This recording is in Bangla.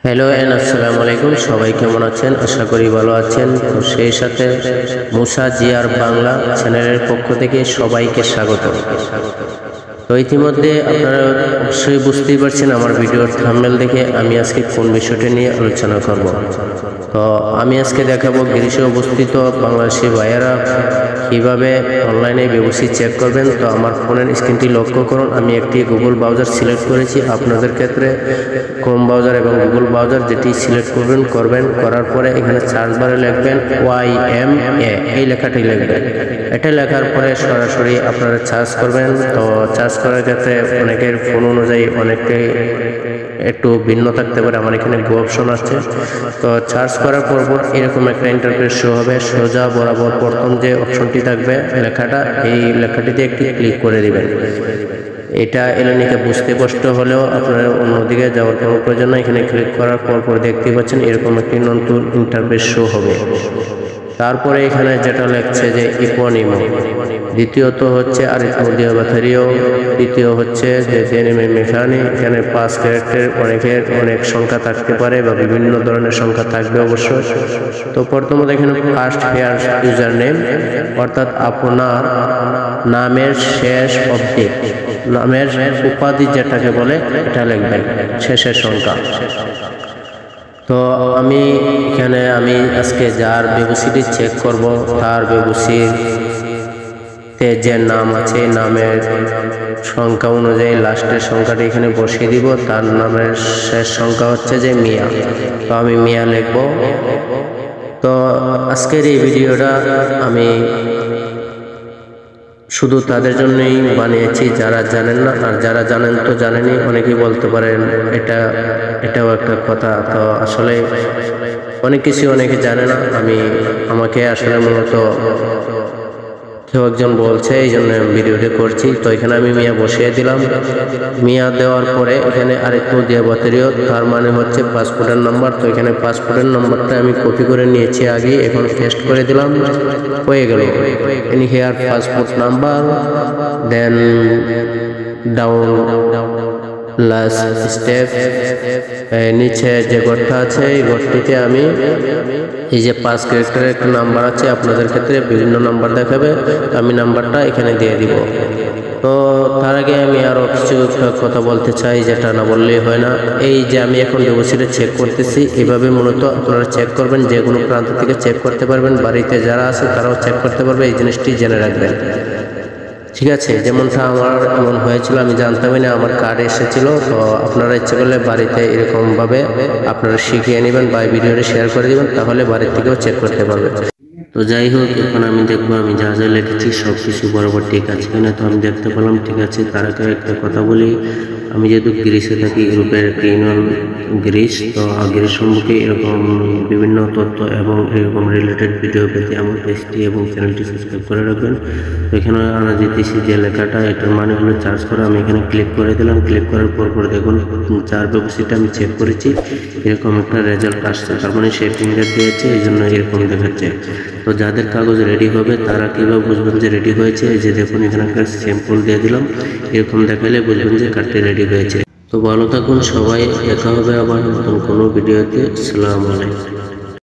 হ্যালো এন্ড আসসালামু আলাইকুম। সবাই কেমন আছেন? আশা করি ভালো আছেন। তো সেই সাথে মুসা জিয়ার বাংলা চ্যানেলের পক্ষ থেকে সবাইকে স্বাগত। তো ইতিমধ্যে আপনারা অবশ্যই বুঝতেই পারছেন আমার ভিডিওর থাম্বনেল দেখে আমি আজকে কোন বিষয়টা নিয়ে আলোচনা করব। তো আমি আজকে দেখাবো গ্রিসে অবস্থিত বাংলাদেশি ভাইয়েরা কীভাবে অনলাইনে বিওসি চেক করবেন। তো আমার ফোনের স্ক্রিনটি লক্ষ্য করুন, আমি একটি গুগল ব্রাউজার সিলেক্ট করেছি। আপনাদের ক্ষেত্রে ক্রোম ব্রাউজার এবং গুগল ব্রাউজার যেটি সিলেক্ট করবেন করার পরে এখানে সার্চ বারে লিখবেন YMA, এই লেখাটি লিখবেন। এটা লেখার পরে সরাসরি আপনারা সার্চ করবেন। তো সার্চ করার ক্ষেত্রে অনেকের ফোন অনুযায়ী অনেকটাই একটু ভিন্ন থাকতে পারে। আমার এখানে গো অপশন আছে। তো সার্চ করার পর এরকম একটা ইন্টারফেস শো হবে। সোজা বরাবর প্রথম যে অপশনটি থাকবে লেখাটা, এই লেখাটিতে একটি ক্লিক করে দিবেন। এটা এলেনিকে বুঝতে কষ্ট হলেও আপনারা অন্যদিকে যাওয়ার কোনো প্রয়োজন নয়। এখানে ক্লিক করার পর দেখতে পাচ্ছেন এরকম একটি নতুন ইন্টারফেস শো হবে। তারপরে এখানে যেটা লেখছে যে ইপোনিমো, দ্বিতীয়ত হচ্ছে আরিথমোডিয়া বাথারিও, তৃতীয় হচ্ছে যে জেনেমে মেখানি। এখানে 5 ক্যারেক্টার অনেক সংখ্যা থাকতে পারে বা বিভিন্ন ধরনের সংখ্যা থাকবে অবশ্যই। তো প্রথমত এখানে ফার্স্ট হেয়ার ইউজার নেম, অর্থাৎ আপনার নামের শেষ অবধি নামের উপাধি যেটাকে বলে এটা লিখবেন, শেষের সংখ্যা। তো আমি আজকে যার বিওসিটি চেক করব তার বিওসিতে যে নাম আছে নামের সংখ্যা অনুযায়ী লাস্টের সংখ্যাটি এখানে বসিয়ে দিব। তার নামের শেষ সংখ্যা হচ্ছে যে মিয়া। তো আমি মিয়া লিখব। তো আজকের এই ভিডিওটা আমি শুধু তাদের জন্যই বানিয়েছি যারা জানেন না, আর যারা জানেন তো জানেনই। অনেকেই বলতে পারেন এটাও একটা কথা। তো আসলে অনেক কিছু অনেকে জানে না। আমাকে আসলে মূলত কেউ একজন বলছে, এই জন্য ভিডিওটি করছি। তো এখানে আমি মিয়া বসিয়ে দিলাম। মিয়া দেওয়ার পরে এখানে আরিথমোডিয়া বাথারিও, তার মানে হচ্ছে পাসপোর্টের নাম্বার। তো এখানে পাসপোর্টের নাম্বারটা আমি কপি করে নিয়েছি আগে, এখন পেস্ট করে দিলাম, হয়ে গেল। Any here passport number, then down last step, নিচে যে ঘরটা আছে এই ঘরটিতে আমি এই যে 5 ক্যারেক্টারের একটা নাম্বার আছে, আপনাদের ক্ষেত্রে বিভিন্ন নাম্বার দেখাবে, আমি নাম্বারটা এখানে দিয়ে দিব। তো তার আগে আমি আরও কিছু কথা বলতে চাই, যেটা না বললেই হয় না। এই যে আমি এখন বিওসিটা চেক করতেছি, এভাবে মূলত আপনারা চেক করবেন। যে কোনো প্রান্ত থেকে চেক করতে পারবেন, বাড়িতে যারা আছে তারাও চেক করতে পারবে। এই জিনিসটি জেনে রাখবেন, ঠিক আছে? যেমনটা আমার এমন হয়েছিল, আমি জানতামই না, আমার কার্ড এসেছিল। তো আপনারা ইচ্ছে করলে বাড়িতে এরকমভাবে আপনারা শিখিয়ে নেবেন বা ভিডিওটি শেয়ার করে দেবেন, তাহলে বাড়ির থেকেও চেক করতে পারবেন। তো যাই হোক, এখন আমি দেখবো আমি যা যা লিখেছি সব কিছু বরাবর ঠিক আছে কিনা। তো আমি দেখতে পেলাম ঠিক আছে। তার আগে একটা কথা বলি, আমি যেহেতু গ্রিসে থাকি, ইউরোপের একটা ইউনিয়ন গ্রিস, তো গ্রিস সম্পর্কে এরকম বিভিন্ন তথ্য এবং এরকম রিলেটেড ভিডিও পেতে আমার পেজটি এবং চ্যানেলটি সাবস্ক্রাইব করে রাখবেন। তো এখানে আনা দিতেছি যে লেখাটা, এটার মানে হলো চার্জ করা। আমি এখানে ক্লিক করে দিলাম। ক্লিক করার পর দেখুন যার বিওসিটা আমি চেক করেছি এরকম একটা রেজাল্ট আসছে। তার মানে সে ফিঙ্গার দিয়েছে, এই জন্য এরকম দেখাচ্ছে। তো যাদের কাগজ রেডি হবে তারা কীভাবে বুঝবেন যে রেডি হয়েছে? এই যে দেখুন এখানে একটা স্যাম্পল দিয়ে দিলাম, এরকম দেখালে বুঝবেন যে কার্ডটি রেডি হয়েছে। তো ভালো থাকুন সবাই, দেখা হবে আবার নতুন কোনো ভিডিওতে। আসসালামু আলাইকুম।